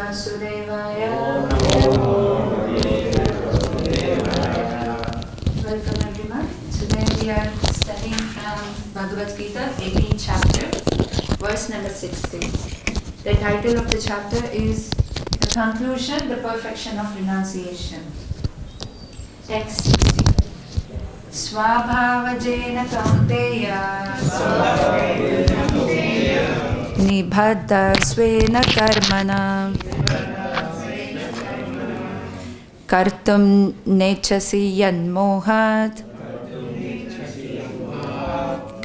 Vasudevaya. Welcome everyone. Today we are studying from Bhagavad-Gita, 18th chapter, verse number 60. The title of the chapter is The Conclusion, the Perfection of Renunciation. Text 60. Svabhāva-jena kaunteya nibaddhaḥ svena karmaṇā kartum necchasi mohāt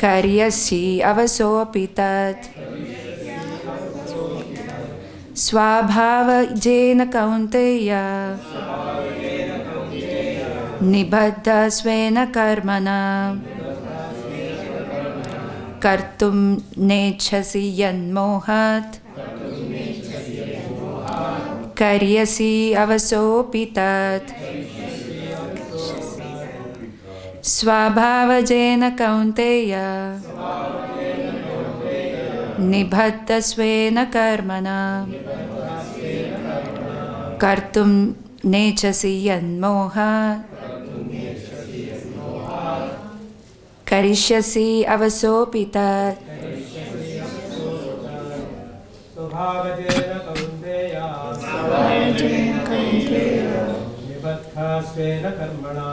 kariṣyasy avaśo svabhāva-jena kaunteya nibaddhaḥ svena karmaṇā kartum necchasi mohāt kariṣyasy avaśo svabhāva-jena kaunteya nibaddhaḥ svena karmaṇā kartum necchasi mohāt kariṣyasy avaśo svabhāva-jena kaunteya nibaddhaḥ svena karmaṇā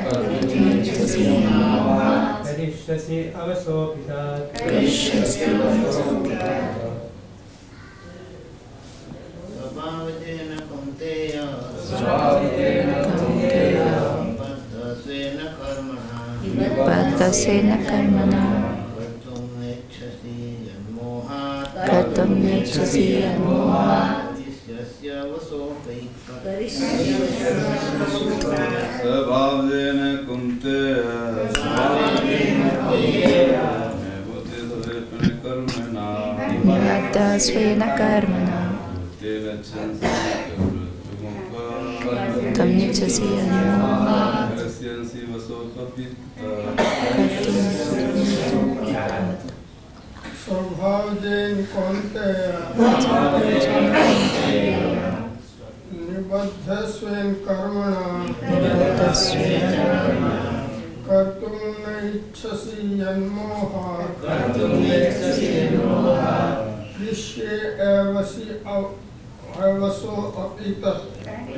kartum necchasi mohāt kariṣyasy avaśo svabhāva-jena kaunteya nibaddhaḥ svena karmaṇā kartum necchasi mohāt svabhāva-jena kaunteya nibaddhaḥ svena karmaṇā kartum necchasi mohāt svabhāva-jena kaunteya nibaddhaḥ svena karmaṇā kartum necchasi mohāt kariṣyasy avaśo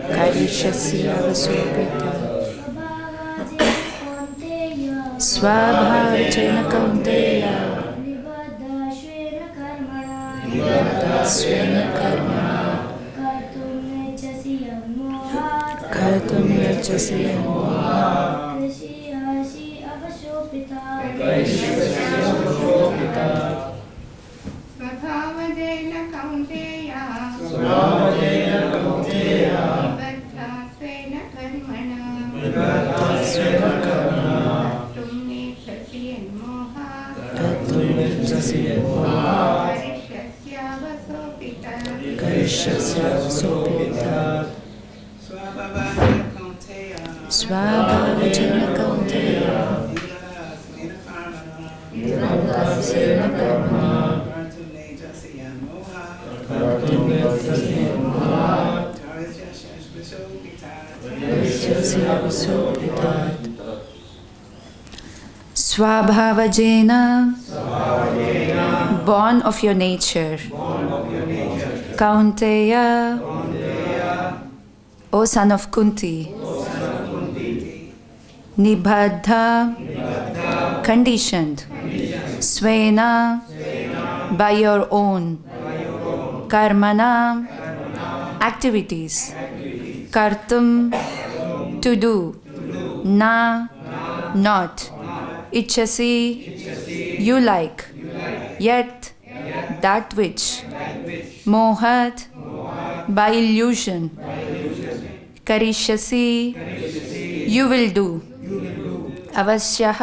kariṣyasy avaśo svabhāva-jena kaunteya nibaddhaḥ svena karmaṇā kartum necchasi mohāt svabhāva-jena kaunteya nibaddhaḥ svena karmaṇā kartum necchasi mohāt kariṣyasy avaśo svabhāva-jena kaunteya nibaddhaḥ svena karmaṇā kariṣyasy avaśo svabhāva-jena, born of your nature. Kaunteya, O son of Kuntī. Nibaddhaḥ, conditioned. Svena, by your own. Karmaṇā, activities. Kartum, to do. Na, not. Icchasi, you like. Yet, that which. Mohāt, by illusion. Kariṣyasy, you will do. Avaśaḥ,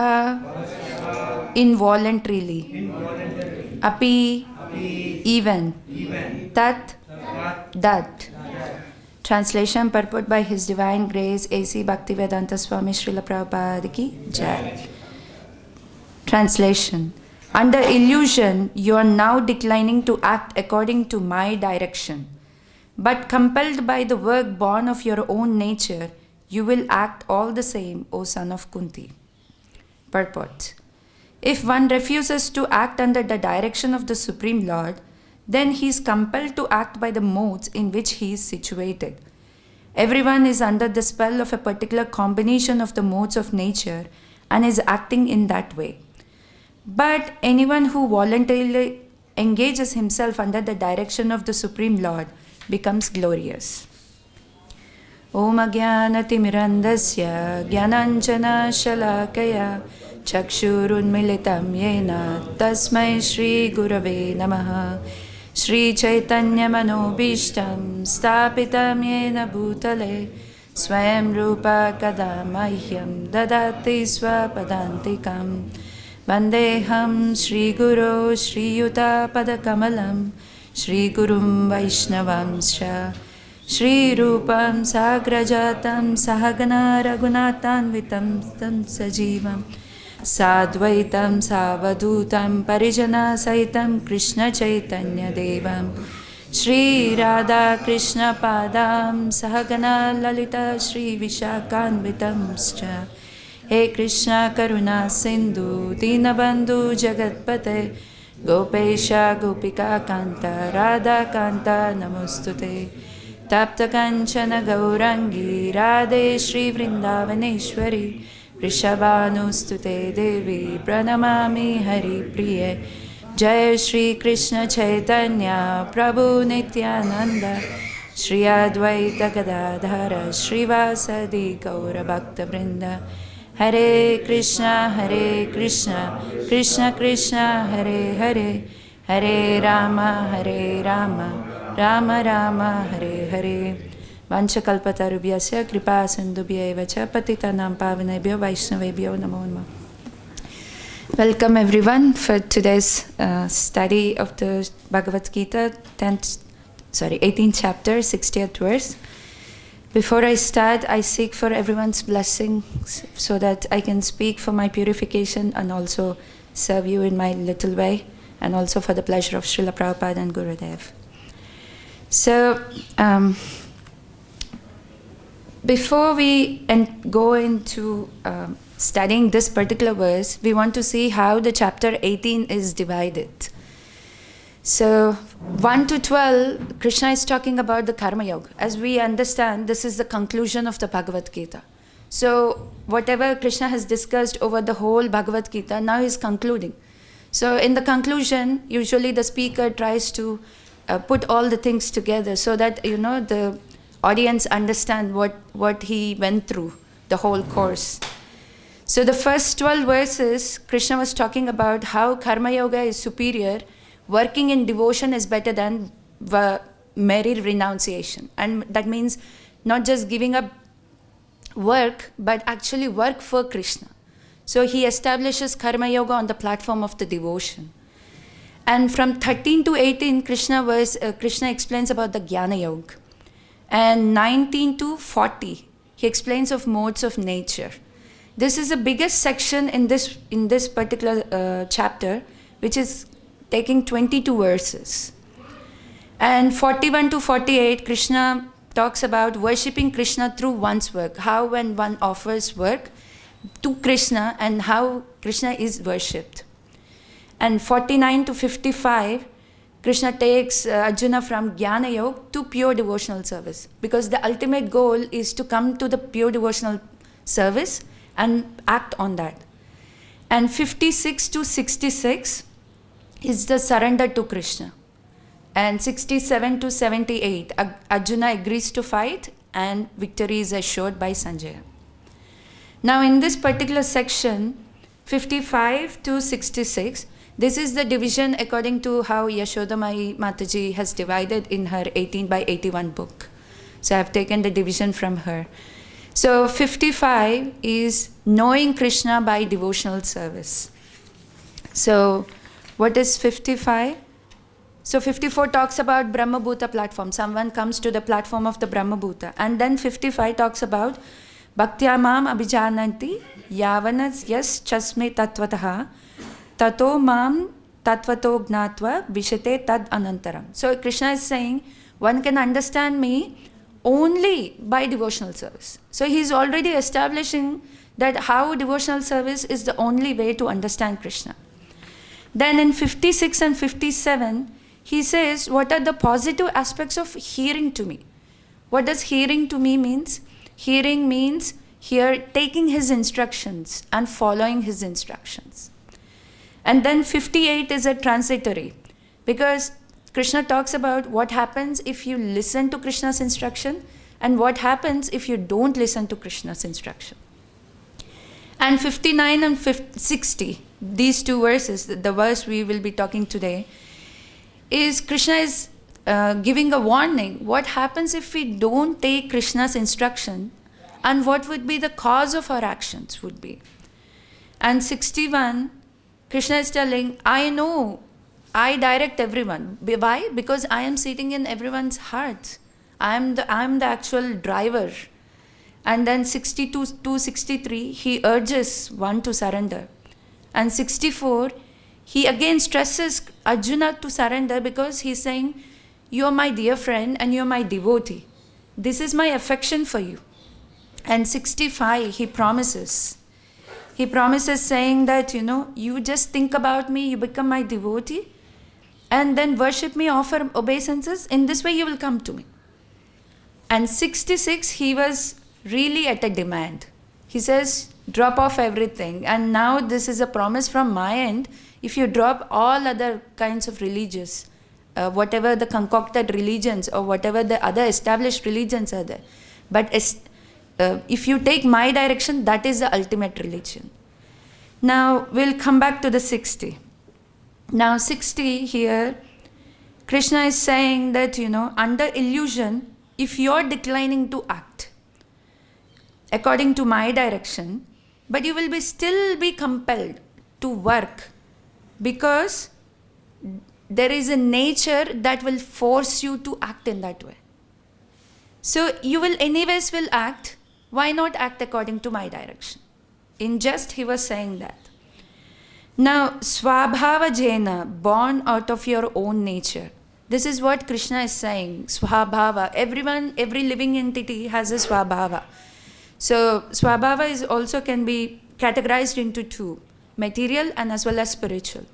involuntarily. Api, even. Tat, that. Translation purport by His Divine Grace A.C. Bhaktivedanta Swami Srila Prabhupada ki Jai. Translation. Under illusion, you are now declining to act according to my direction. But compelled by the work born of your own nature, you will act all the same, O son of Kuntī. Purport. If one refuses to act under the direction of the Supreme Lord, then he is compelled to act by the modes in which he is situated. Everyone is under the spell of a particular combination of the modes of nature and is acting in that way. But anyone who voluntarily engages himself under the direction of the Supreme Lord becomes glorious. Om Ajnanatirmirandasya Jnananjana Shalakaya Chakshurunmilitam Yena Tasmai Shri Gurave Namaha Shri Chaitanya Manobhishtam Stapitam Yena Bhutale Swayam Rupa Kadamahyam Dadati Swapadantikam Vandeham Shri Guru Shri Yuta Padakamalam Shri Gurum Vaishnavamscha Shri Rupam Sagrajatam Sahagana Raghunathanvitam Tam Sajivam Sadvaitam Savadutam Parijana Saitam Krishna Chaitanya Devam Shri Radha Krishna Padam Sahagana Lalita Shri Vishakhanvitamscha He Krishna Karuna Sindhu Dinabandhu Jagatpate Gopesha Gopika Kanta Radha Kanta Namostute Tapta Kanchana Gaurangi Radhe Shri Vrindavaneshwari Vrishabhanustute Devi Pranamami Hari Priye Jai Shri Krishna Chaitanya Prabhu Nityananda Shri Advaita Gadadhara Shri Vasadi Gaura Bhakta Vrinda Hare Krishna Krishna Krishna Hare Hare Hare Rama Rama Rama Hare Hare Vanchakalpatarubhyasya kripa sindhubhya cha patitanam pavanebhyo vaishnavebhyo namo namaha. Welcome everyone for today's study of the Bhagavad-Gita, 18th chapter, 60th verse. Before I start, I seek for everyone's blessings so that I can speak for my purification and also serve you in my little way, and also for the pleasure of Srila Prabhupada and Gurudev. So, before we go into studying this particular verse, we want to see how the chapter 18 is divided. So, 1 to 12, Krishna is talking about the karma yoga. As we understand, this is the conclusion of the Bhagavad-Gita. So, whatever Krishna has discussed over the whole Bhagavad-Gita, now he is concluding. So, in the conclusion, usually the speaker tries to put all the things together so that, the audience understand what he went through, the whole course. So, the first 12 verses, Krishna was talking about how karma yoga is superior. Working in devotion is better than mere renunciation. And that means not just giving up work, but actually work for Krishna. So he establishes karma yoga on the platform of the devotion. And from 13 to 18, Krishna explains about the jnana yoga. And 19 to 40, he explains of modes of nature. This is the biggest section in this particular chapter, which is taking 22 verses. And 41 to 48, Krishna talks about worshipping Krishna through one's work, how when one offers work to Krishna and how Krishna is worshipped. And 49 to 55, Krishna takes Arjuna from Jnana Yoga to pure devotional service, because the ultimate goal is to come to the pure devotional service and act on that. And 56 to 66 is the surrender to Krishna. And 67 to 78, Arjuna agrees to fight and victory is assured by Sanjaya. Now in this particular section, 55 to 66, this is the division according to how Yashodamai Mataji has divided in her 18 by 81 book. So I have taken the division from her. So 55 is knowing Krishna by devotional service. So what is 55? So 54 talks about Brahma Bhuta platform. Someone comes to the platform of the Brahma Bhuta. And then 55 talks about Bhaktyamam abhijananti yavanas yas chasme tattvataha tato mam tatvato gnatva vishate tad anantaram. So Krishna is saying, one can understand me only by devotional service. So he is already establishing that how devotional service is the only way to understand Krishna. Then in 56 and 57, he says, what are the positive aspects of hearing to me? What does hearing to me means? Hearing means here taking his instructions and following his instructions. And then 58 is a transitory, because Krishna talks about what happens if you listen to Krishna's instruction and what happens if you don't listen to Krishna's instruction. And 59 and 60, these two verses, the verse we will be talking today, is Krishna is giving a warning. What happens if we don't take Krishna's instruction, and what would be the cause of our actions would be. And 61, Krishna is telling, I know, I direct everyone. Why? Because I am sitting in everyone's hearts. I am the actual driver. And then 62 to 63, he urges one to surrender. And 64, he again stresses Arjuna to surrender, because he's saying, you are my dear friend and you are my devotee. This is my affection for you. And 65, he promises. He promises saying that, you just think about me, you become my devotee, and then worship me, offer obeisances. In this way you will come to me. And 66, he was really at a demand. He says, drop off everything. And now this is a promise from my end. If you drop all other kinds of religious, whatever the concocted religions or whatever the other established religions are there. But if you take my direction, that is the ultimate religion. Now we'll come back to the 60. Now 60 here, Krishna is saying that, under illusion, if you're declining to act according to my direction, but you will still be compelled to work, because there is a nature that will force you to act in that way. So you will anyways will act. Why not act according to my direction? In just he was saying that. Now, svabhāva-jena, born out of your own nature. This is what Krishna is saying. Svabhāva. Every living entity has a svabhāva. So svabhāva is also can be categorized into two, material and as well as spiritual.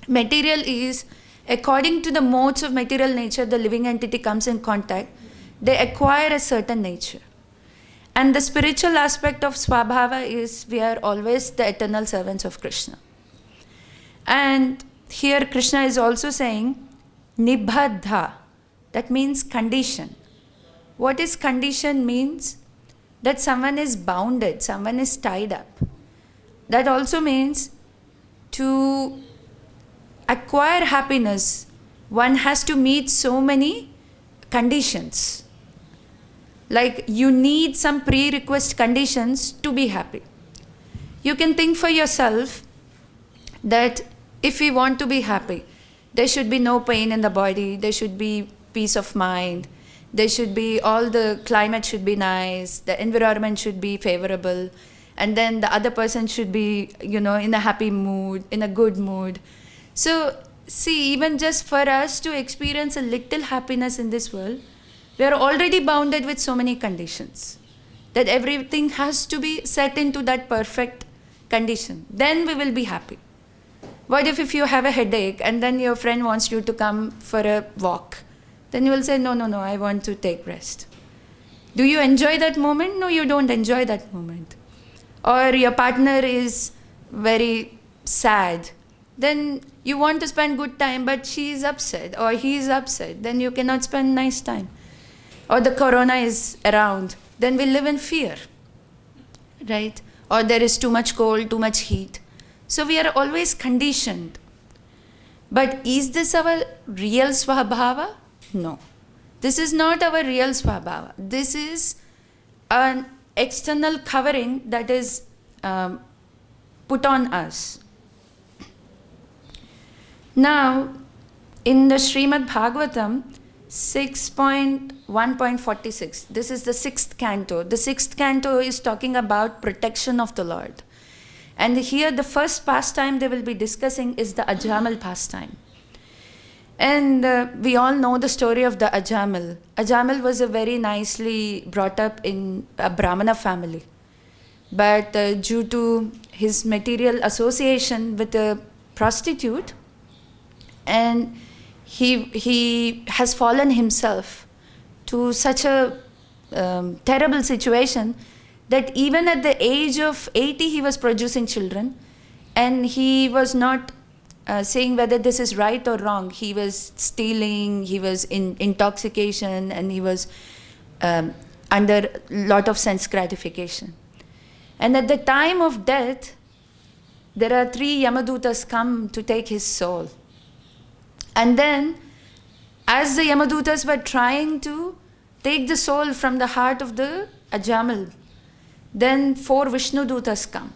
Material is, according to the modes of material nature the living entity comes in contact, they acquire a certain nature. And the spiritual aspect of svabhāva is we are always the eternal servants of Krishna. And here Krishna is also saying nibaddhaḥ, that means condition. What is condition means? That someone is bounded, someone is tied up. That also means to acquire happiness, one has to meet so many conditions. Like you need some pre-requisite conditions to be happy. You can think for yourself that if we want to be happy, there should be no pain in the body, there should be peace of mind, there should be, all the climate should be nice, the environment should be favorable, and then the other person should be, in a happy mood, in a good mood. So, see, even just for us to experience a little happiness in this world, we are already bounded with so many conditions, that everything has to be set into that perfect condition. Then we will be happy. What if you have a headache and then your friend wants you to come for a walk? Then you will say, no, I want to take rest. Do you enjoy that moment? No, you don't enjoy that moment. Or your partner is very sad. Then you want to spend good time, but she is upset or he is upset. Then you cannot spend nice time. Or the corona is around. Then we live in fear. Right? Or there is too much cold, too much heat. So we are always conditioned. But is this our real svabhāva? No. This is not our real svabhāva. This is an external covering that is put on us. Now, in the Srimad Bhagavatam 6.1.46, this is the 6th canto. The 6th canto is talking about protection of the Lord. And here the first pastime they will be discussing is the Ajamil pastime. And we all know the story of the Ajamil. Ajamil was a very nicely brought up in a Brahmana family. But due to his material association with a prostitute, and he has fallen himself to such a terrible situation that even at the age of 80 he was producing children, and he was not saying whether this is right or wrong. He was stealing, he was in intoxication, and he was under a lot of sense gratification. And at the time of death, there are 3 Yamadutas come to take his soul. And then, as the Yamadutas were trying to take the soul from the heart of the Ajamil, then 4 Vishnudutas come.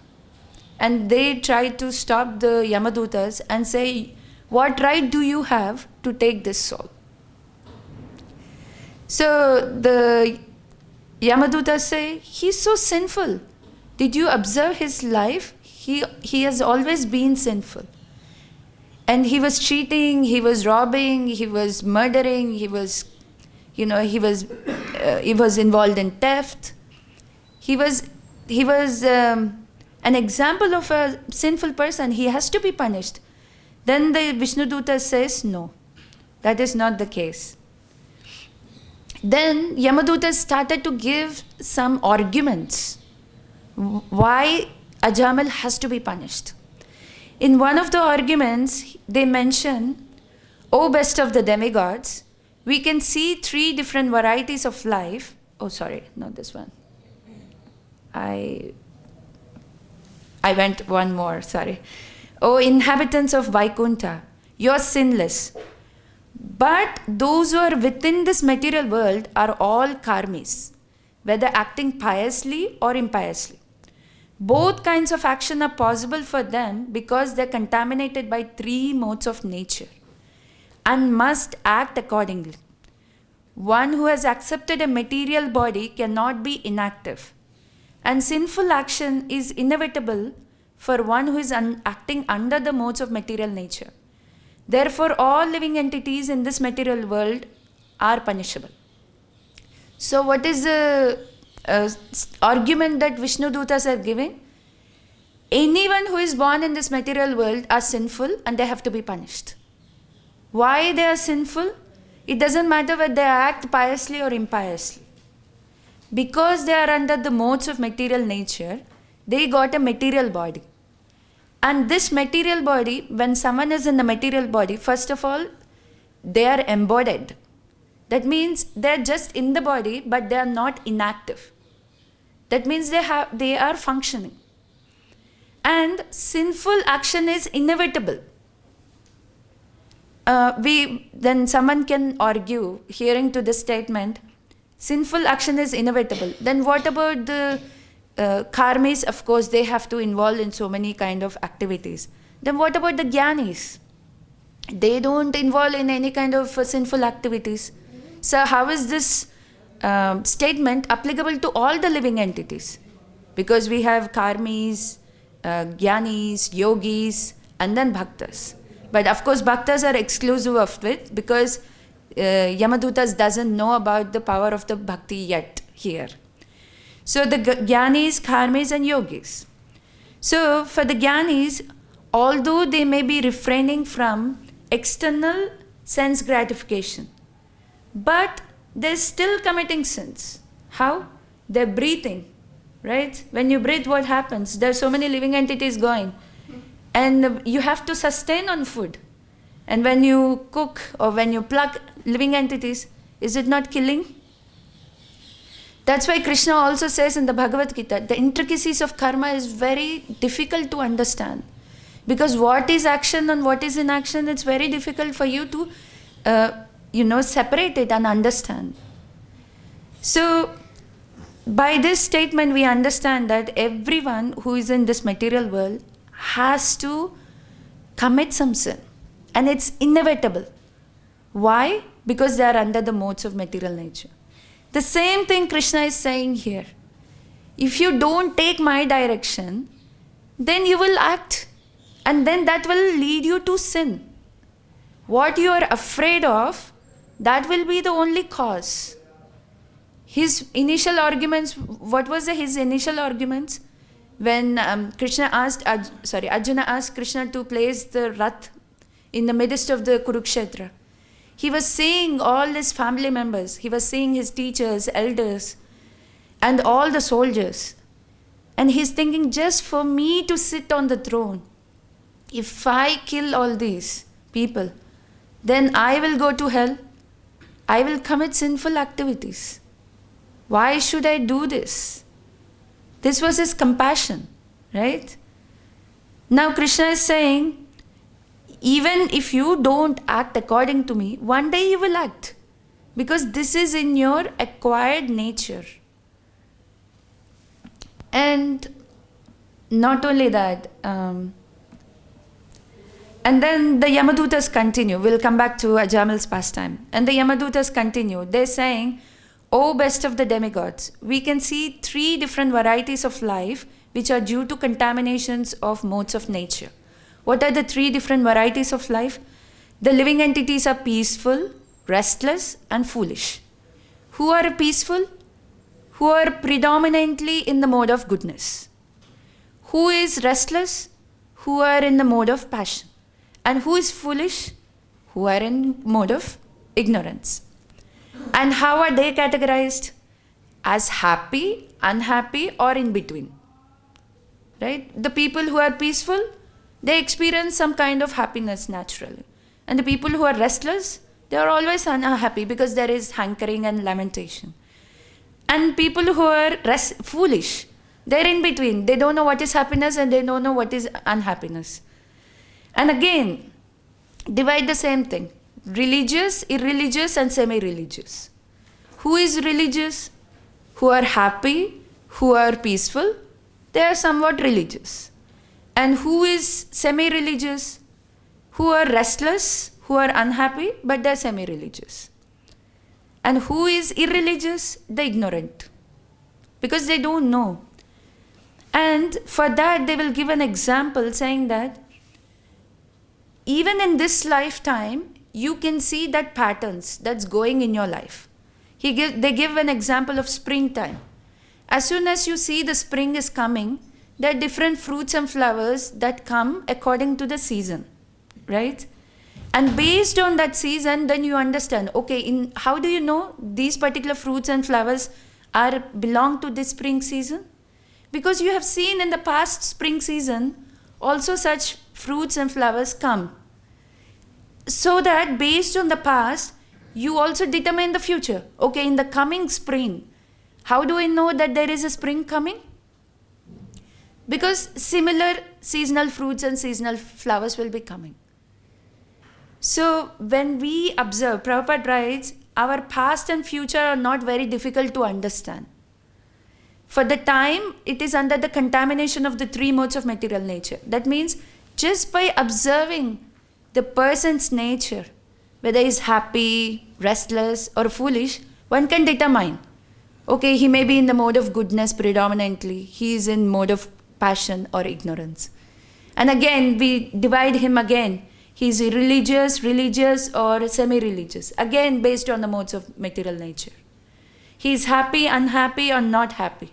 And they try to stop the Yamadutas and say, what right do you have to take this soul? So the Yamadutas say, he's so sinful. Did you observe his life? He has always been sinful. And he was cheating, he was robbing, he was murdering, he was involved in theft. He was an example of a sinful person. He has to be punished. Then the Vishnuduta says, no, that is not the case. Then Yamaduta started to give some arguments why Ajamil has to be punished. In one of the arguments, they mention, O best of the demigods, we can see 3 different varieties of life. Oh, sorry, not this one. I went one more, sorry. O inhabitants of Vaikuntha, you're sinless. But those who are within this material world are all karmis, whether acting piously or impiously. Both kinds of action are possible for them because they're contaminated by 3 modes of nature and must act accordingly. One who has accepted a material body cannot be inactive, and sinful action is inevitable for one who is acting under the modes of material nature. Therefore, all living entities in this material world are punishable. So what is the argument that Vishnudutas are giving? Anyone who is born in this material world are sinful and they have to be punished. Why they are sinful? It doesn't matter whether they act piously or impiously. Because they are under the modes of material nature, they got a material body. And this material body, when someone is in the material body, first of all, they are embodied. That means they are just in the body, but they are not inactive. That means they are functioning. And sinful action is inevitable. Then someone can argue, hearing to this statement, sinful action is inevitable. Then what about the karmis? Of course, they have to involve in so many kind of activities. Then what about the jnanis? They don't involve in any kind of sinful activities. So how is this statement applicable to all the living entities? Because we have karmis, jnanis, yogis, and then bhaktas. But of course, bhaktas are exclusive of it because Yamadutas doesn't know about the power of the bhakti yet here. So the jnanis, karmis, and yogis. So for the jnanis, although they may be refraining from external sense gratification, but they're still committing sins. How? They're breathing, right? When you breathe, what happens? There are so many living entities going. And you have to sustain on food. And when you cook or when you pluck living entities, is it not killing? That's why Krishna also says in the Bhagavad-Gita, the intricacies of karma is very difficult to understand. Because what is action and what is inaction, it's very difficult for you to separate it and understand. So, by this statement, we understand that everyone who is in this material world has to commit some sin. And it's inevitable. Why? Because they are under the modes of material nature. The same thing Krishna is saying here. If you don't take my direction, then you will act. And then that will lead you to sin. What you are afraid of, that will be the only cause. His initial arguments, what was his initial arguments? When Arjuna asked Krishna to place the Rath in the midst of the Kurukshetra. He was seeing all his family members. He was seeing his teachers, elders, and all the soldiers. And he's thinking, just for me to sit on the throne, if I kill all these people, then I will go to hell. I will commit sinful activities. Why should I do this? This was his compassion, right? Now Krishna is saying, even if you don't act according to me, one day you will act. Because this is in your acquired nature. And not only that, and then the Yamadutas continue. We'll come back to Ajamil's pastime. And the Yamadutas continue. They're saying, O best of the demigods, we can see 3 different varieties of life which are due to contaminations of modes of nature. What are the 3 different varieties of life? The living entities are peaceful, restless, and foolish. Who are peaceful? Who are predominantly in the mode of goodness. Who is restless? Who are in the mode of passion. And who is foolish? Who are in mode of ignorance. And how are they categorized? As happy, unhappy, or in between. Right? The people who are peaceful, they experience some kind of happiness naturally. And the people who are restless, they are always unhappy because there is hankering and lamentation. And people who are foolish, they're in between. They don't know what is happiness and they don't know what is unhappiness. And again, divide the same thing. Religious, irreligious, and semi-religious. Who is religious? Who are happy, who are peaceful, they are somewhat religious. And who is semi-religious? Who are restless, who are unhappy, but they are semi-religious. And who is irreligious? The ignorant. Because they don't know. And for that they will give an example saying that even in this lifetime, you can see that patterns that's going in your life. They give an example of springtime. As soon as you see the spring is coming, there are different fruits and flowers that come according to the season, right? And based on that season, then you understand, okay, how do you know these particular fruits and flowers belong to this spring season? Because you have seen in the past spring season, also such fruits and flowers come. So that based on the past, you also determine the future. Okay, in the coming spring, how do I know that there is a spring coming? Because similar seasonal fruits and seasonal flowers will be coming. So when we observe, Prabhupada writes, our past and future are not very difficult to understand. For the time, it is under the contamination of the 3 modes of material nature. That means just by observing the person's nature, whether he's happy, restless, or foolish, one can determine. Okay, he may be in the mode of goodness predominantly. He is in mode of passion or ignorance. And again, we divide him again. He is religious, religious, or semi-religious. Again, based on the modes of material nature. He is happy, unhappy, or not happy.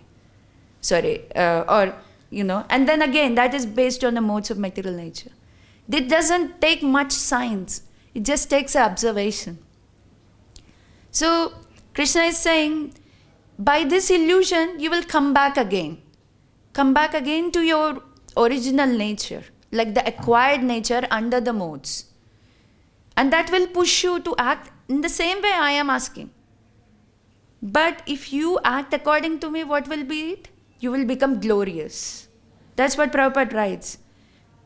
And then again, that is based on the modes of material nature. It doesn't take much science. It just takes an observation. So, Krishna is saying, by this illusion, you will come back again. Come back again to your original nature, like the acquired nature under the modes. And that will push you to act in the same way I am asking. But if you act according to me, what will be it? You will become glorious. That's what Prabhupada writes.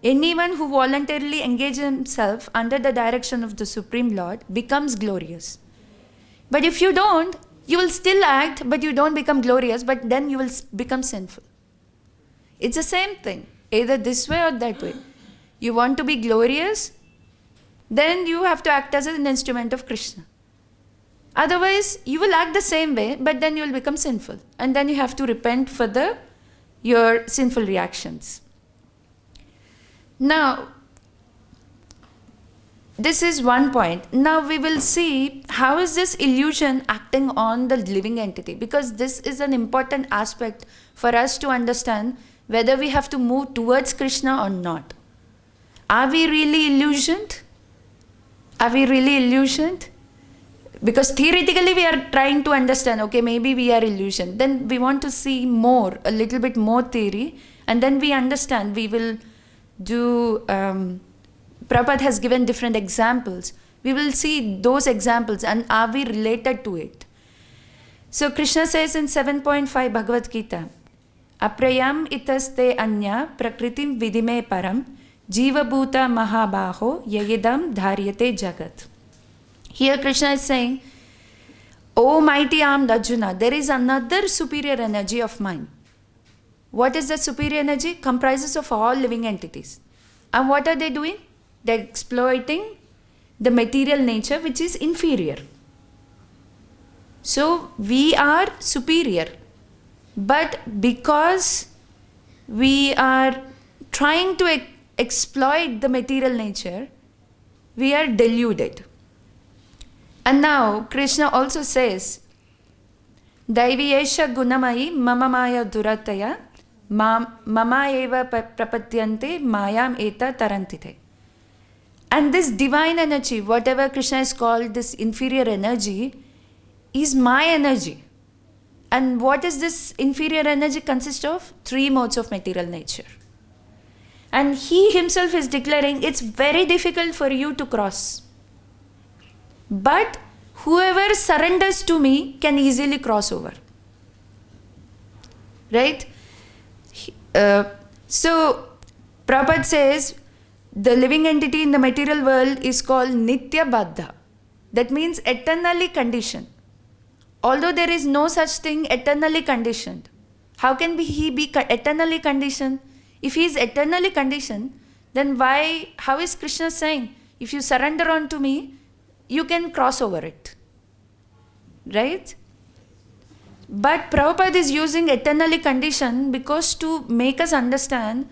Anyone who voluntarily engages himself under the direction of the Supreme Lord becomes glorious. But if you don't, you will still act, but you don't become glorious, but then you will become sinful. It's the same thing, either this way or that way. You want to be glorious, then you have to act as an instrument of Krishna. Otherwise, you will act the same way, but then you will become sinful. And then you have to repent for your sinful reactions. Now, this is one point. Now we will see how is this illusion acting on the living entity, because this is an important aspect for us to understand whether we have to move towards Krishna or not. Are we really illusioned? Are we really illusioned? Because theoretically we are trying to understand, okay, maybe we are illusioned. Then we want to see more, a little bit more theory, and then we understand. We will do, Prabhupada has given different examples. We will see those examples and are we related to it. So Krishna says in 7.5 Bhagavad-Gita, Aprayam itaste anya prakritim vidime param jiva bhuta mahabāho yayidam dharyate jagat. Here Krishna is saying, O mighty armed Arjuna, there is another superior energy of mine. What is that superior energy? Comprises of all living entities. And what are they doing? They are exploiting the material nature which is inferior. So we are superior. But because we are trying to exploit the material nature, we are deluded. And now Krishna also says, Daiviyesha gunamayi mama maya durataya mama eva prapadyante mayam eta tarantite. And this divine energy, whatever Krishna has called this inferior energy, is my energy. And what is this inferior energy consist of? 3 modes of material nature. And he himself is declaring it's very difficult for you to cross. But whoever surrenders to me can easily cross over. Right? So Prabhupada says the living entity in the material world is called nibaddhaḥ. That means eternally conditioned. Although there is no such thing eternally conditioned. How can he be eternally conditioned? If he is eternally conditioned, then how is Krishna saying, if you surrender unto me, you can cross over it. Right? But Prabhupada is using eternally conditioned because to make us understand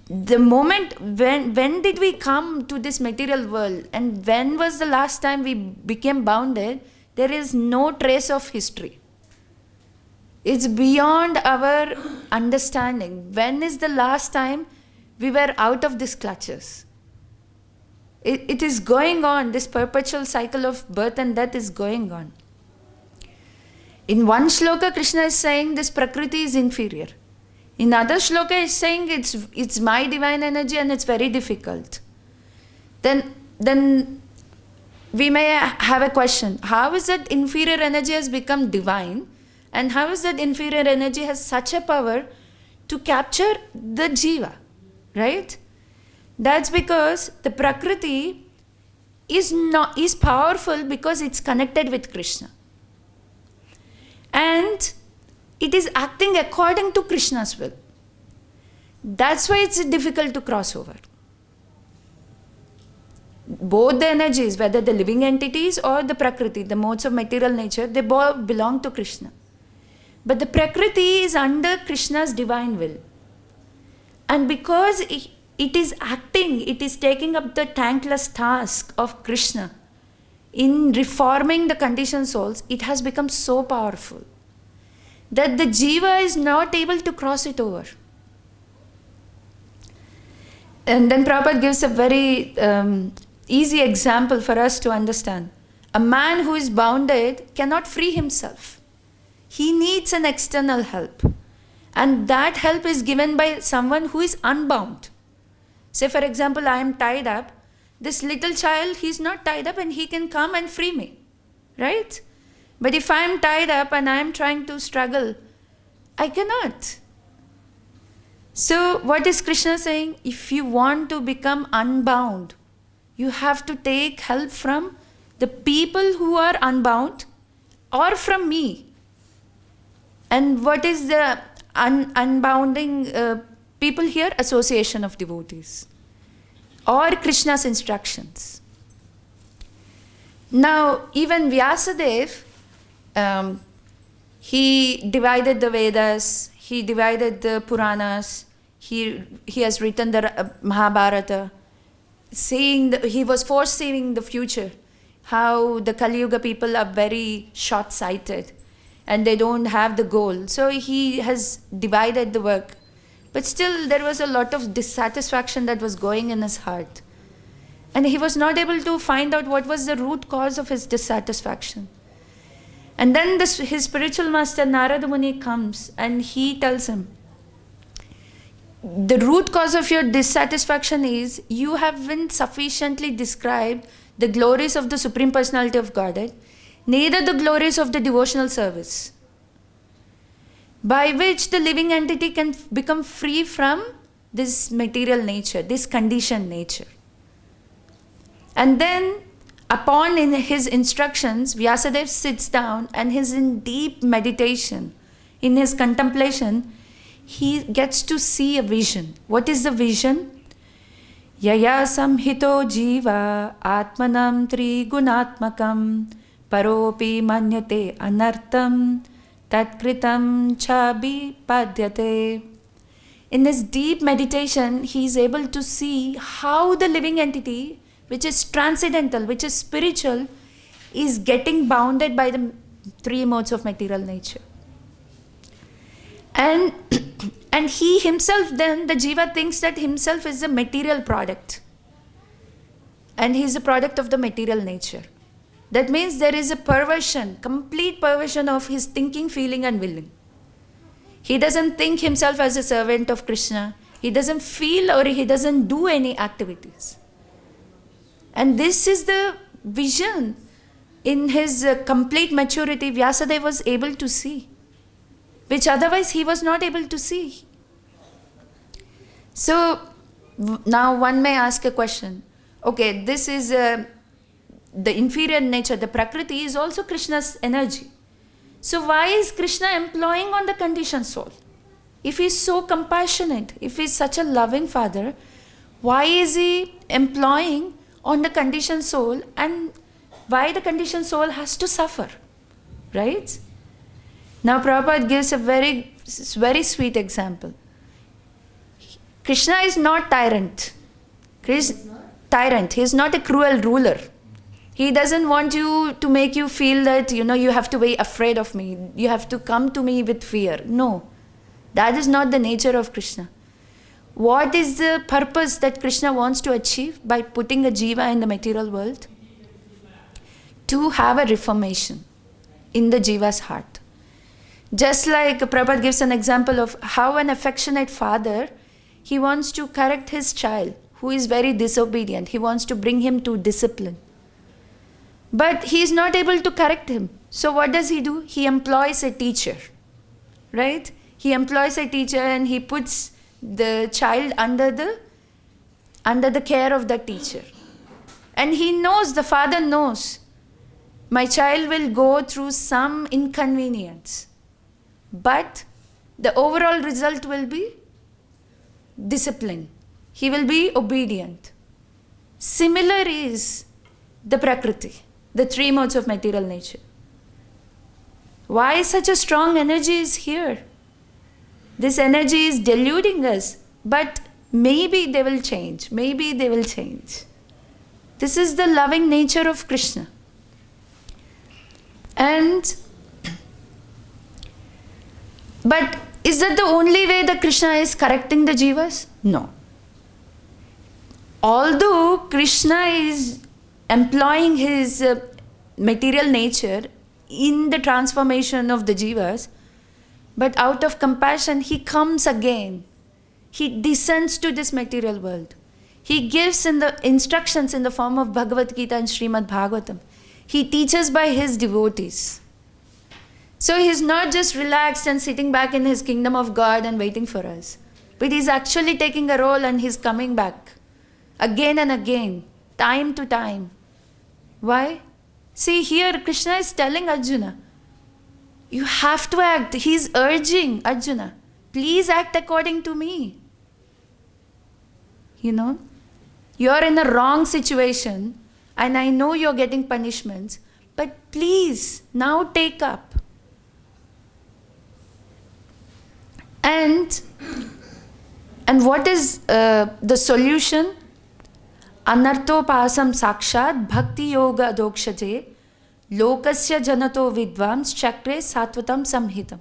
the moment when did we come to this material world and when was the last time we became bounded, there is no trace of history. It's beyond our understanding. When is the last time we were out of these clutches? It is going on. This perpetual cycle of birth and death is going on. In one shloka, Krishna is saying this Prakriti is inferior. In other shloka, he is saying it's my divine energy and it's very difficult. Then we may have a question. How is that inferior energy has become divine? And how is that inferior energy has such a power to capture the jiva? Right? That's because the Prakriti is powerful because it's connected with Krishna. And it is acting according to Krishna's will. That's why it's difficult to cross over. Both the energies, whether the living entities or the Prakriti, the modes of material nature, they both belong to Krishna. But the Prakriti is under Krishna's divine will. And because it is acting, it is taking up the thankless task of Krishna in reforming the conditioned souls, it has become so powerful that the jiva is not able to cross it over. And then Prabhupada gives a very easy example for us to understand. A man who is bounded cannot free himself. He needs an external help. And that help is given by someone who is unbound. Say for example, I am tied up. This little child, he is not tied up and he can come and free me. Right? But if I am tied up and I am trying to struggle, I cannot. So what is Krishna saying? If you want to become unbound, you have to take help from the people who are unbound or from me. And what is the unbounding people here? Association of devotees or Krishna's instructions. Now even Vyasadeva, he divided the Vedas, he divided the Puranas, He has written the Mahabharata, saying that he was foreseeing the future, how the Kali Yuga people are very short-sighted and they don't have the goal. So he has divided the work. But still there was a lot of dissatisfaction that was going in his heart. And he was not able to find out what was the root cause of his dissatisfaction. And then his spiritual master Narada Muni comes and he tells him, the root cause of your dissatisfaction is you haven't sufficiently described the glories of the Supreme Personality of Godhead, neither the glories of the devotional service, by which the living entity can become free from this material nature, this conditioned nature. And then, upon in his instructions, Vyasadeva sits down and he's in deep meditation, in his contemplation, he gets to see a vision. What is the vision? Yaya samhito jiva atmanam trigunatmakam paropi manyate anartam tatkritam chabi padyate. In this deep meditation, he is able to see how the living entity, which is transcendental, which is spiritual, is getting bounded by the three modes of material nature. And he himself then, the jiva thinks that himself is a material product. And he is a product of the material nature. That means there is a perversion, complete perversion of his thinking, feeling and willing. He doesn't think himself as a servant of Krishna. He doesn't feel or he doesn't do any activities. And this is the vision in his complete maturity Vyasadeva was able to see, which otherwise he was not able to see. So now one may ask a question. Okay, this is the inferior nature, the Prakriti is also Krishna's energy. So why is Krishna employing on the conditioned soul? If he is so compassionate, if he is such a loving father, why is he employing on the conditioned soul, and why the conditioned soul has to suffer? Right? Now Prabhupada gives a very, very sweet example. Krishna is not tyrant. Tyrant. He is not a cruel ruler. He doesn't want you to make you feel that, you have to be afraid of me. You have to come to me with fear. No. That is not the nature of Krishna. What is the purpose that Krishna wants to achieve by putting a jiva in the material world? To have a reformation in the jiva's heart. Just like Prabhupada gives an example of how an affectionate father, he wants to correct his child who is very disobedient. He wants to bring him to discipline. But he is not able to correct him. So what does he do? He employs a teacher. Right? He employs a teacher and he puts the child under the care of the teacher. And he knows, the father knows, my child will go through some inconvenience. But the overall result will be discipline. He will be obedient. Similar is the Prakriti, the three modes of material nature. Why such a strong energy is here? This energy is deluding us, but maybe they will change. Maybe they will change. This is the loving nature of Krishna. But is that the only way that Krishna is correcting the jivas? No. Although Krishna is employing his material nature in the transformation of the jivas, but out of compassion, he comes again. He descends to this material world. He gives in the instructions in the form of Bhagavad-Gita and Srimad Bhagavatam. He teaches by his devotees. So he's not just relaxed and sitting back in his kingdom of God and waiting for us. But he's actually taking a role and he's coming back. Again and again. Time to time. Why? See, here Krishna is telling Arjuna, you have to act. He's urging Arjuna, please act according to me. You're in a wrong situation and I know you're getting punishments, but please now take up. And what is the solution? Anartopasam sakshat bhakti-yoga adokshate lokasya janato vidvams chakre satvatam samhitam.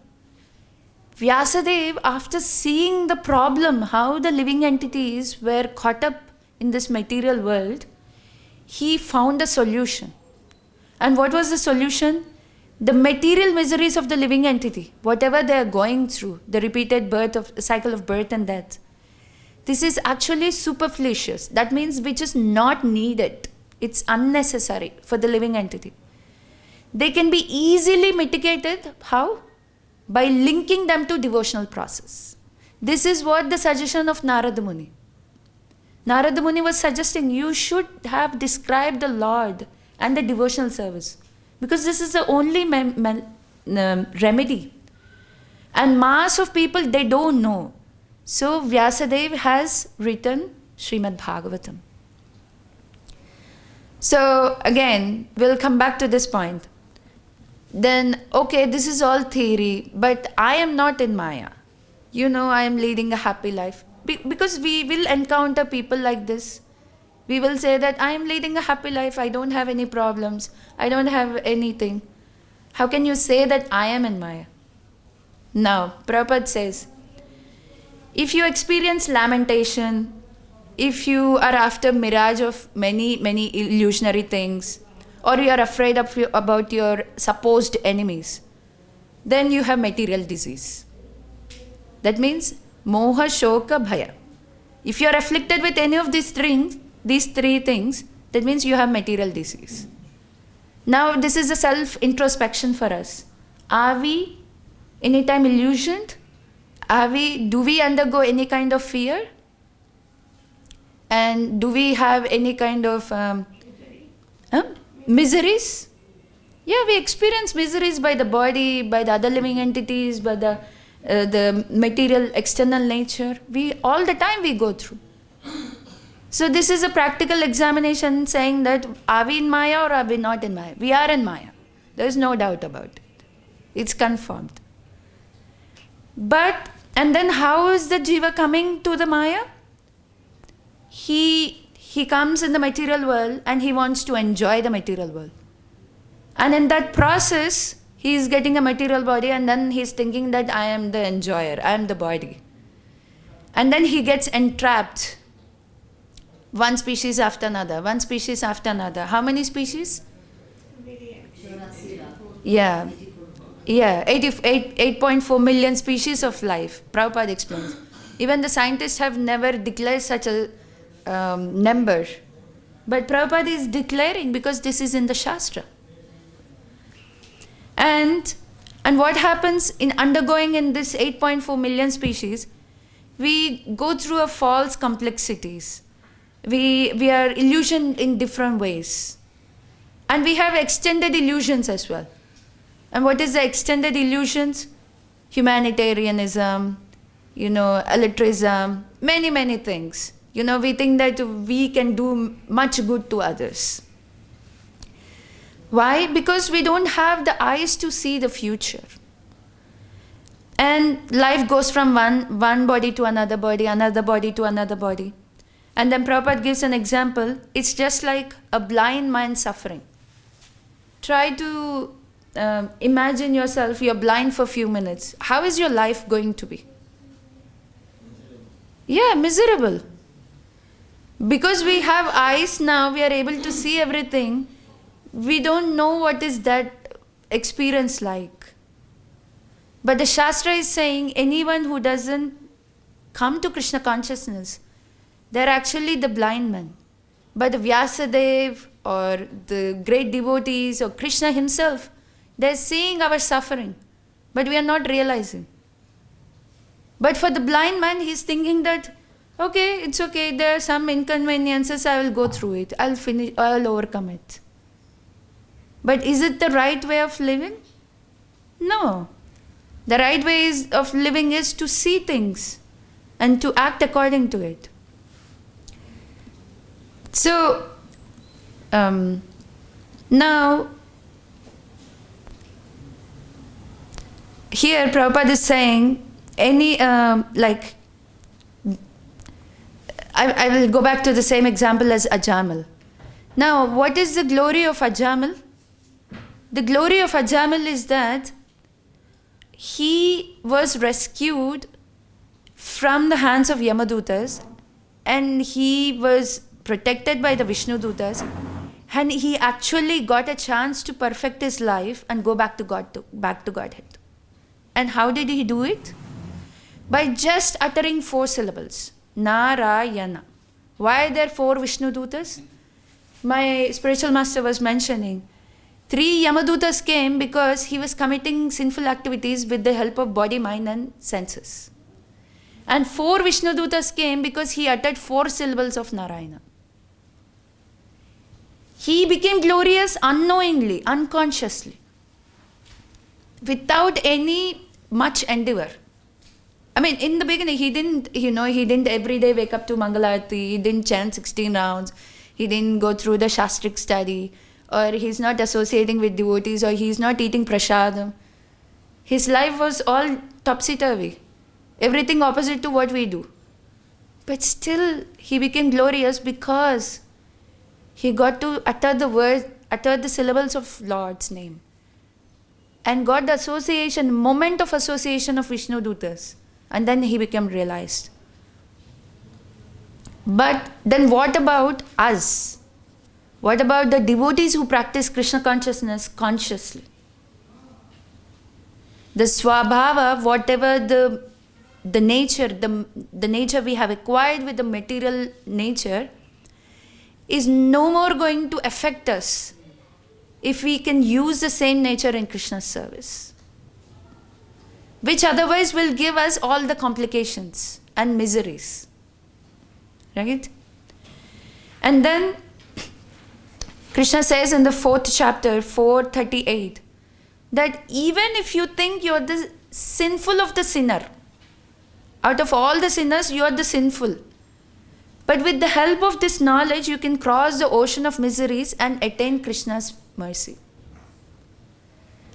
Vyasadeva, after seeing the problem, how the living entities were caught up in this material world, he found a solution. And what was the solution? The material miseries of the living entity, whatever they are going through, the repeated cycle of birth and death, this is actually superfluous. That means which is not needed. It's unnecessary for the living entity. They can be easily mitigated. How? By linking them to devotional process. This is what the suggestion of Narada Muni. Narada Muni was suggesting you should have described the Lord and the devotional service, because this is the only remedy. And mass of people, they don't know. So Vyasadeva has written Srimad Bhagavatam. So again, we'll come back to this point. Then, okay, this is all theory, but I am not in Maya. I am leading a happy life. Because we will encounter people like this. We will say that I am leading a happy life, I don't have any problems, I don't have anything. How can you say that I am in Maya? Now, Prabhupada says, if you experience lamentation, if you are after mirage of many illusionary things, or you are afraid about your supposed enemies, then you have material disease. That means moha, shoka, bhaya. If you are afflicted with any of these three things, that means you have material disease. Now this is a self-introspection for us. Are we anytime illusioned? Do we undergo any kind of fear? And do we have any kind of miseries? Yeah, we experience miseries by the body, by the other living entities, by the material external nature. All the time we go through. So this is a practical examination saying that are we in Maya or are we not in Maya? We are in Maya. There is no doubt about it. It's confirmed. And then how is the jiva coming to the Maya? He comes in the material world and he wants to enjoy the material world. And in that process, he is getting a material body and then he's thinking that I am the enjoyer, I am the body. And then he gets entrapped. One species after another, one species after another. How many species? Yeah. 8.4 million species of life. Prabhupada explains. Even the scientists have never declared such a number. But Prabhupada is declaring because this is in the Shastra. And what happens in undergoing in this 8.4 million species, we go through a false complexities. We are illusioned in different ways. And we have extended illusions as well. And what is the extended illusions? Humanitarianism, altruism, many things. We think that we can do much good to others. Why? Because we don't have the eyes to see the future. And life goes from one body to another body to another body. And then Prabhupada gives an example. It's just like a blind man suffering. Try to imagine yourself, you're blind for a few minutes. How is your life going to be? Yeah, miserable. Because we have eyes now, we are able to see everything. We don't know what is that experience like. But the Shastra is saying anyone who doesn't come to Krishna consciousness, they're actually the blind men. But the Vyasadeva or the great devotees or Krishna himself, they're seeing our suffering, but we are not realizing. But for the blind man, he's thinking that, okay, it's okay, there are some inconveniences, I will go through it, I'll overcome it. But is it the right way of living? No. The right way of living is to see things and to act according to it. So, now, here Prabhupada is saying, I will go back to the same example as Ajamil. Now, what is the glory of Ajamil? The glory of Ajamil is that he was rescued from the hands of Yamadutas, and he was protected by the Vishnu Dutas, and he actually got a chance to perfect his life and go back to Godhead. And how did he do it? By just uttering 4 syllables. Narayana. Why are there 4 Vishnu Dutas? My spiritual master was mentioning 3 Yamadutas came because he was committing sinful activities with the help of body, mind and senses. And 4 Vishnu Dutas came because he uttered 4 syllables of Narayana. He became glorious unknowingly, unconsciously, without any much endeavor. I mean, in the beginning, he didn't every day wake up to Mangalarti, he didn't chant 16 rounds, he didn't go through the Shastric study, or he's not associating with devotees, or he's not eating prasadam. His life was all topsy-turvy, everything opposite to what we do. But still, he became glorious because he got to utter the syllables of Lord's name, and got the moment of association of Vishnu Dutas. And then he became realized. But then what about us? What about the devotees who practice Krishna consciousness consciously? The svabhāva, whatever the nature we have acquired with the material nature, is no more going to affect us if we can use the same nature in Krishna's service, which otherwise will give us all the complications and miseries. Right? And then Krishna says in the 4th chapter, 4:38, that even if you think you're the sinful of the sinner, out of all the sinners, you are the sinful. But with the help of this knowledge, you can cross the ocean of miseries and attain Krishna's mercy.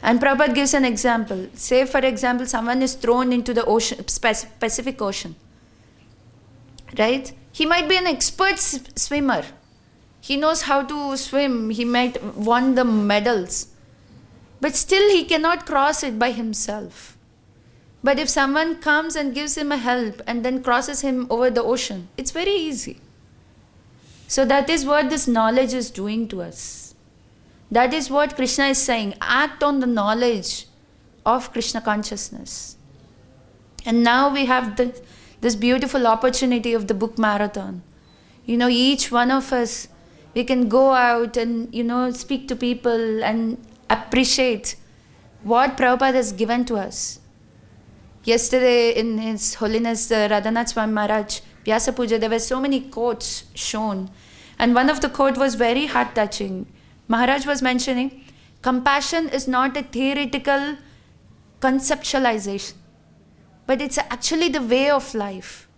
And Prabhupada gives an example. Say, for example, someone is thrown into the ocean, Pacific Ocean. Right? He might be an expert swimmer. He knows how to swim. He might won the medals. But still he cannot cross it by himself. But if someone comes and gives him a help and then crosses him over the ocean, it's very easy. So that is what this knowledge is doing to us. That is what Krishna is saying. Act on the knowledge of Krishna consciousness. And now we have this beautiful opportunity of the book marathon. Each one of us, we can go out and, speak to people and appreciate what Prabhupada has given to us. Yesterday in His Holiness Radhanath Swami Maharaj, Vyasa Puja, there were so many quotes shown. And one of the quotes was very heart-touching. Maharaj was mentioning, compassion is not a theoretical conceptualization, but it's actually the way of life.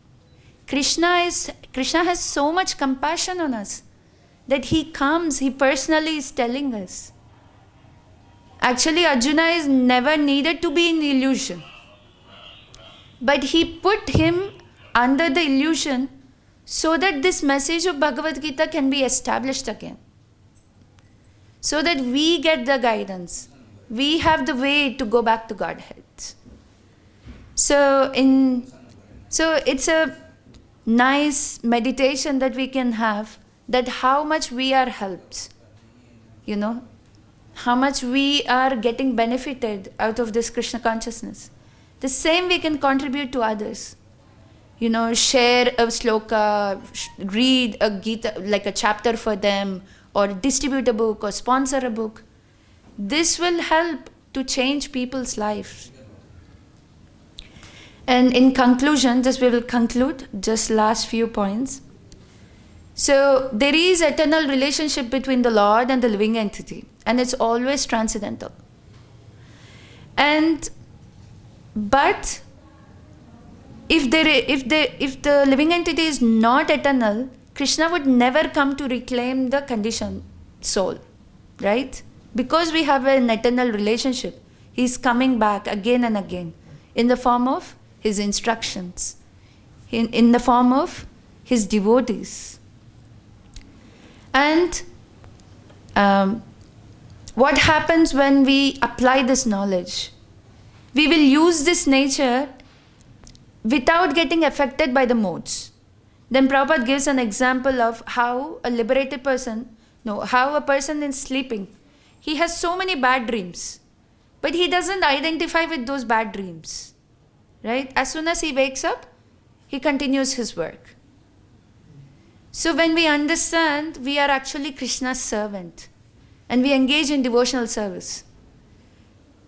Krishna has so much compassion on us that he personally is telling us. Actually, Arjuna is never needed to be in illusion. But he put him under the illusion so that this message of Bhagavad-Gita can be established again. So that we get the guidance. We have the way to go back to Godhead. So it's a nice meditation that we can have, that how much we are helped. How much we are getting benefited out of this Krishna consciousness. The same we can contribute to others. Share a sloka, read a Gita, like a chapter for them, or distribute a book, or sponsor a book. This will help to change people's lives. And in conclusion, we will conclude, just last few points. So, there is eternal relationship between the Lord and the living entity, and it's always transcendental. But if the living entity is not eternal, Krishna would never come to reclaim the conditioned soul, right? Because we have an eternal relationship, he's coming back again and again in the form of his instructions, in the form of his devotees. And what happens when we apply this knowledge? We will use this nature without getting affected by the modes. Then Prabhupada gives an example of how a liberated person, how a person is sleeping. He has so many bad dreams, but he doesn't identify with those bad dreams. Right? As soon as he wakes up, he continues his work. So when we understand we are actually Krishna's servant and we engage in devotional service,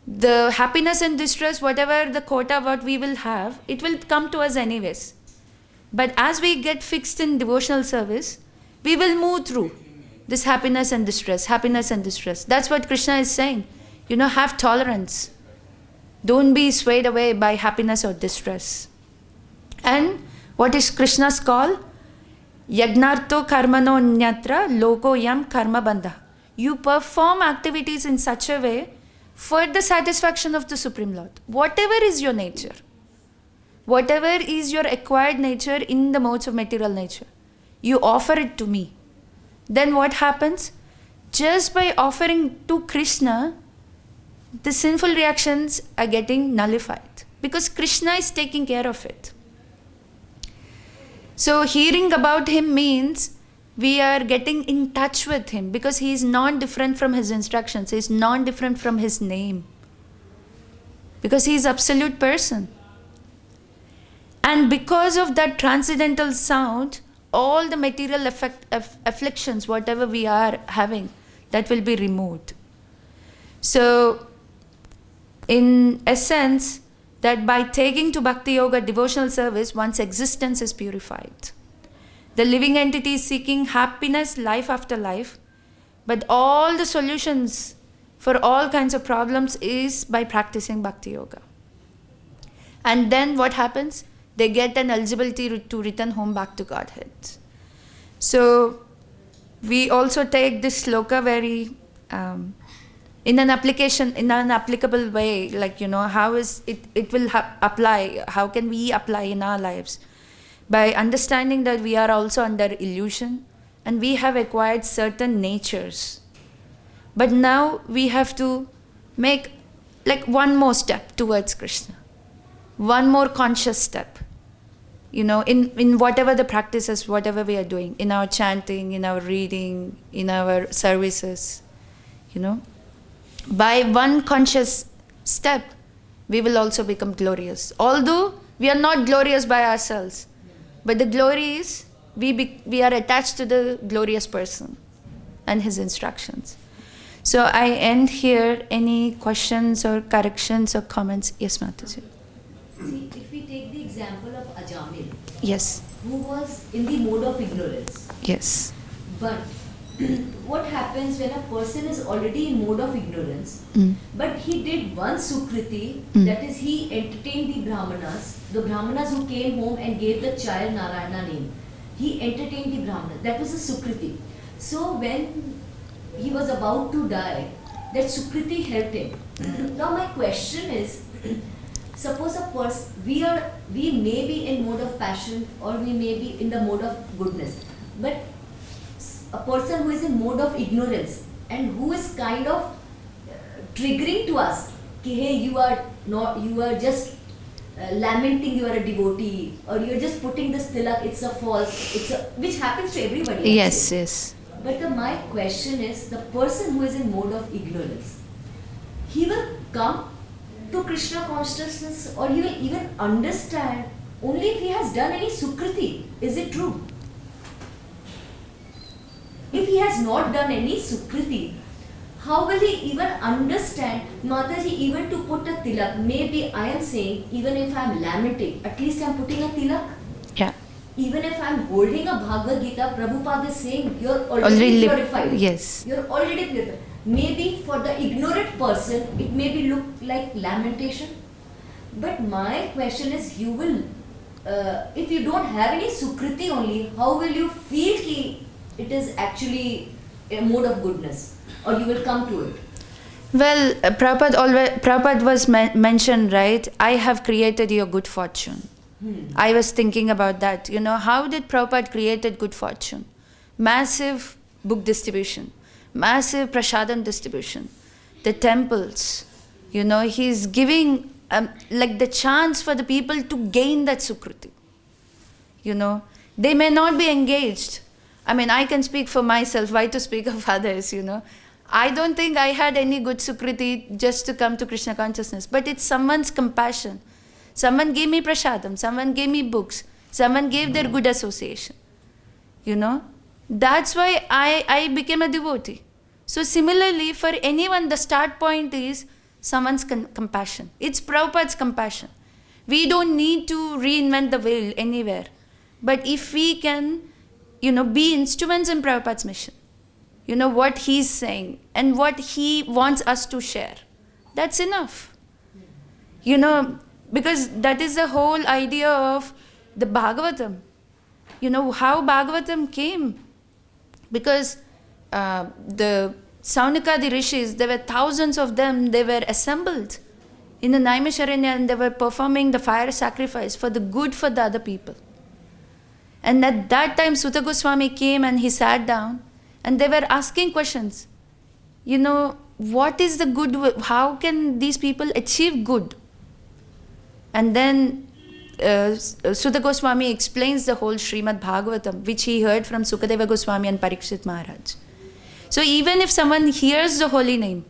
the happiness and distress, whatever the quota what we will have, it will come to us anyways. But as we get fixed in devotional service, we will move through this happiness and distress, happiness and distress. That's what Krishna is saying. Have tolerance. Don't be swayed away by happiness or distress. And what is Krishna's call? Yagnarto karmano nyatra loko yam karma bandha. You perform activities in such a way for the satisfaction of the Supreme Lord. Whatever is your nature, whatever is your acquired nature in the modes of material nature, you offer it to me. Then what happens? Just by offering to Krishna, the sinful reactions are getting nullified because Krishna is taking care of it. So hearing about him means we are getting in touch with him because he is non-different from his instructions. He is non-different from his name. Because he is absolute person. And because of that transcendental sound, all the material afflictions, whatever we are having, that will be removed. So, in essence, that by taking to bhakti-yoga devotional service, one's existence is purified. The living entity is seeking happiness life after life, but all the solutions for all kinds of problems is by practicing bhakti-yoga. And then what happens? They get an eligibility to return home back to Godhead. So, we also take this sloka very in an applicable way, like, how is it will apply, how can we apply in our lives? By understanding that we are also under illusion and we have acquired certain natures. But now we have to make like one more step towards Krishna. One more conscious step. In whatever the practices, whatever we are doing, in our chanting, in our reading, in our services, by one conscious step, we will also become glorious. Although we are not glorious by ourselves, but the glory is we are attached to the glorious person and his instructions. So I end here. Any questions or corrections or comments? Yes, Mataji. See, if we take the example of Ajamil, Yes. who was in the mode of ignorance. Yes. But what happens when a person is already in mode of ignorance, but he did one sukriti, that is, he entertained the brahmanas who came home and gave the child Narayana name. He entertained the brahmanas. That was a sukriti. So when he was about to die, that sukriti helped him. Now my question is, suppose a person, we may be in mode of passion or we may be in the mode of goodness, but a person who is in mode of ignorance and who is kind of triggering to us, hey, you are just lamenting you are a devotee, or you are just putting this tilak, it's a false, which happens to everybody. Yes, actually. yes. But my question is, the person who is in mode of ignorance, he will come to Krishna consciousness, or he will even understand only if he has done any sukriti. Is it true? If he has not done any sukriti, how will he even understand, Mataji, even to put a tilak? Maybe I am saying, even if I am lamenting, at least I am putting a tilak. Yeah. Even if I am holding a Bhagavad-Gita, Prabhupada is saying, you are already purified. Yes. You are already purified. Maybe for the ignorant person, it may be look like lamentation. But my question is, you will, if you don't have any sukriti only, how will you feel ki it is actually a mode of goodness, or you will come to it? Well, Prabhupada was mentioned, right? I have created your good fortune. I was thinking about that. How did Prabhupada created good fortune? Massive book distribution, massive prasadam distribution, the temples. He's giving like the chance for the people to gain that sukriti. They may not be engaged. I can speak for myself. Why to speak of others, I don't think I had any good sukriti just to come to Krishna consciousness. But it's someone's compassion. Someone gave me prasadam. Someone gave me books. Someone gave their good association. That's why I became a devotee. So similarly, for anyone, the start point is someone's compassion. It's Prabhupada's compassion. We don't need to reinvent the wheel anywhere. But if we can, be instruments in Prabhupada's mission, what he's saying and what he wants us to share, that's enough. Because that is the whole idea of the Bhagavatam. How Bhagavatam came. Because the Saunika, the rishis, there were thousands of them, they were assembled in the Naimisharanya and they were performing the fire sacrifice for the good for the other people. And at that time, Sutta Goswami came and he sat down and they were asking questions. What is the good? How can these people achieve good? And then Sutta Goswami explains the whole Srimad Bhagavatam, which he heard from Sukadeva Goswami and Parikshit Maharaj. So even if someone hears the holy name,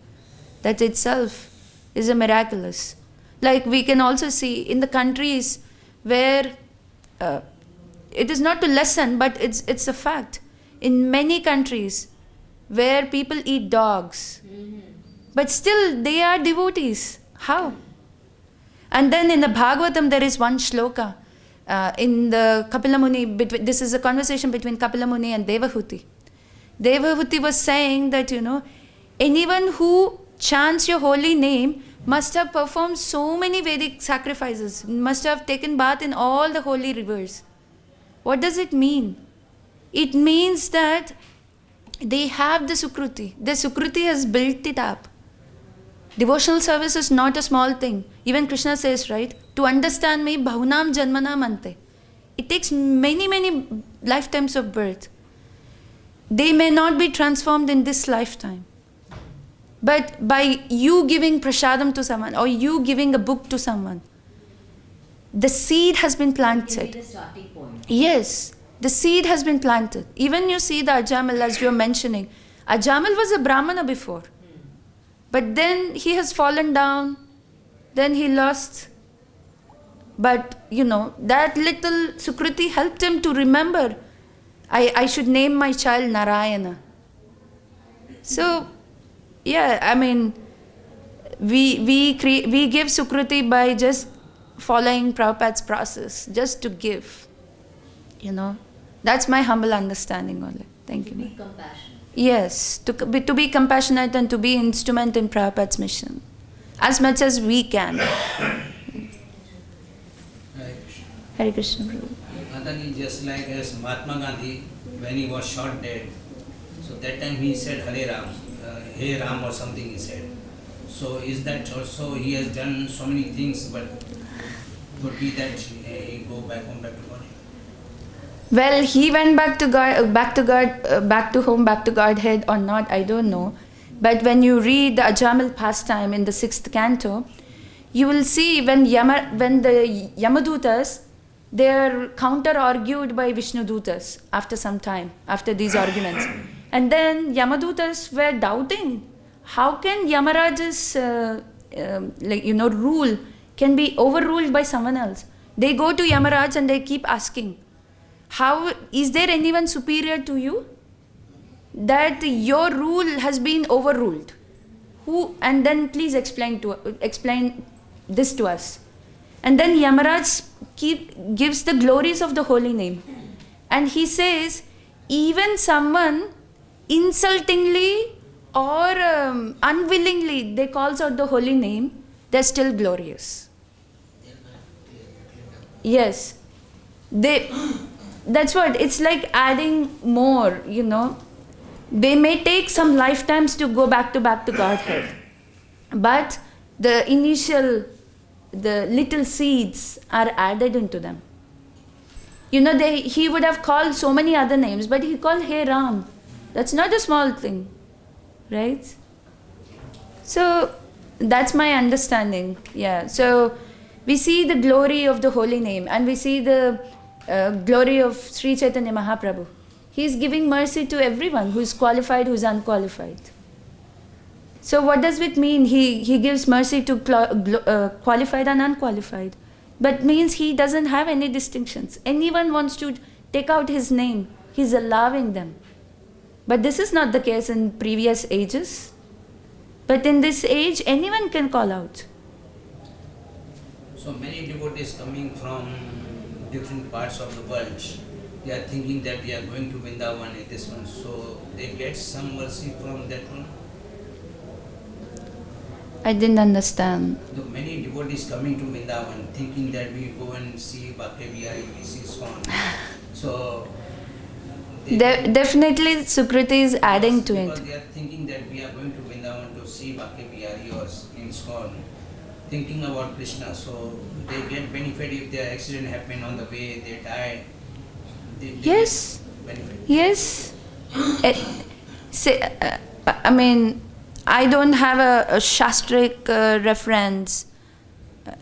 that itself is a miraculous. Like we can also see in the countries where it is not to lessen, but it's a fact. In many countries where people eat dogs, but still they are devotees. How? And then in the Bhagavatam there is one shloka in the Kapila Muni. This is a conversation between Kapila Muni and Devahuti. Devahuti was saying that anyone who chants your holy name must have performed so many Vedic sacrifices, must have taken bath in all the holy rivers. What does it mean? It means that they have the Sukruti. The Sukruti has built it up. Devotional service is not a small thing. Even Krishna says, right, to understand me, bahunam janmanam ante. It takes many, many lifetimes of birth. They may not be transformed in this lifetime. But by you giving prasadam to someone or you giving a book to someone, the seed has been planted. It can be the starting point. Yes, the seed has been planted. Even you see the Ajamil, as you are mentioning. Ajamil was a Brahmana before. But then he has fallen down. Then he lost. But, that little Sukriti helped him to remember, I should name my child Narayana. So, yeah, we give Sukriti by just following Prabhupada's process, just to give. That's my humble understanding only. Thank you. To be compassionate. Yes, to be compassionate and to be instrument in Prabhupada's mission, as much as we can. Hare Krishna, Prabhu. Mataji, just like as Mahatma Gandhi, when he was shot dead, so that time he said Hare Ram, Hey Ram or something he said. So is that also he has done so many things, but could be that he go back home, back to God? Well, he went back to God, back to home, back to Godhead or not, I don't know. But when you read the Ajamil pastime in the 6th canto, you will see when the Yamadutas, they are counter-argued by Vishnudutas after some time, after these arguments. And then Yamadutas were doubting, how can Yamaraj's rule can be overruled by someone else? They go to Yamaraj and they keep asking, how is there anyone superior to you? That your rule has been overruled. Who? And then please explain this to us. And then Yamaraj gives the glories of the holy name. And he says, even someone insultingly or unwillingly they calls out the holy name, they're still glorious. Yes. That's what, it's like adding more, They may take some lifetimes to go back to Godhead. But the initial the little seeds are added into them. You know, he would have called so many other names, but he called Hey Ram. That's not a small thing, right? So that's my understanding. Yeah. So we see the glory of the holy name, and we see the glory of Sri Chaitanya Mahaprabhu. He's giving mercy to everyone who is qualified, who is unqualified. So what does it mean? He gives mercy to qualified and unqualified. But means he doesn't have any distinctions. Anyone wants to take out his name, he's allowing them. But this is not the case in previous ages. But in this age, anyone can call out. So many devotees coming from different parts of the world, they are thinking that we are going to Vrindavan in this one, so they get some mercy from that one. I didn't understand. The many devotees coming to Vrindavan thinking that we go and see Bhakti-yoga, we see ISKCON. So Definitely Sukriti is adding to because it. they are thinking that we are going to Vrindavan to see Bhakti-yoga or ISKCON, thinking about Krishna. So they get benefit if their accident happen on the way, they die. They Yes. get benefit. Yes. I mean, I don't have a shastric reference.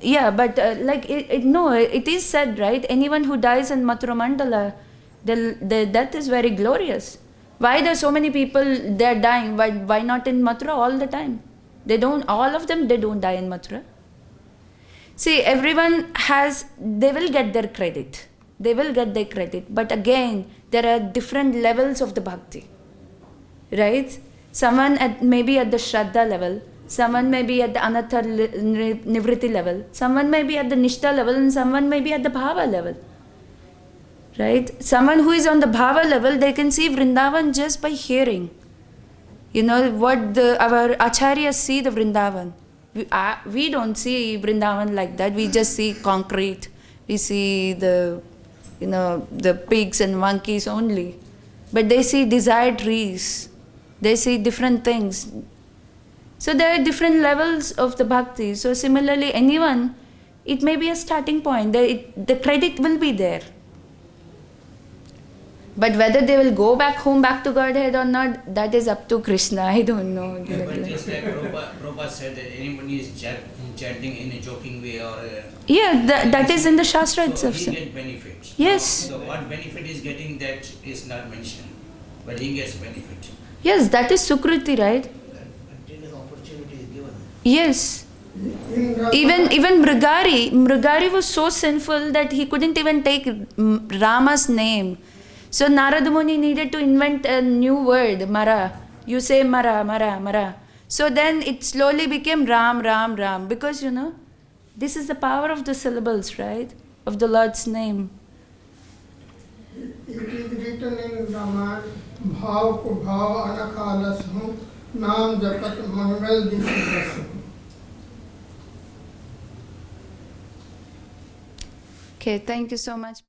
Yeah, but it is said, right? Anyone who dies in Mathura Mandala, the death is very glorious. Why there are so many people they're dying? Why not in Mathura all the time? All of them, they don't die in Mathura. See, everyone they will get their credit. They will get their credit. But again, there are different levels of the bhakti. Right? Someone maybe at the Shraddha level, someone may be at the Anatha Nivritti level, someone may be at the Nishtha level, and someone may be at the Bhava level. Right? Someone who is on the Bhava level, they can see Vrindavan just by hearing. You know, what our Acharyas see the Vrindavan. We don't see Vrindavan like that. We just see concrete. We see the pigs and monkeys only. But they see desired trees. They see different things. So there are different levels of the bhakti. So similarly, anyone, it may be a starting point. The credit will be there. But whether they will go back home, back to Godhead or not, that is up to Krishna. I don't know. Yeah, but just like Prabhupada said that anybody is chanting in a joking way or... that is in the Shastra so itself. he gets benefits. Yes. So what benefit is getting, that is not mentioned. But he gets benefit. Yes, that is Sukriti, right? Until opportunity is given. Yes. Even Mrigari was so sinful that he couldn't even take Rama's name. So Narada Muni needed to invent a new word, Mara. You say Mara, Mara, Mara. So then it slowly became Ram, Ram, Ram. Because, this is the power of the syllables, right? Of the Lord's name. It is written in Ramayana, bhav ko bhav anakhalas hu, naam japat mangal disidas. Okay, thank you so much.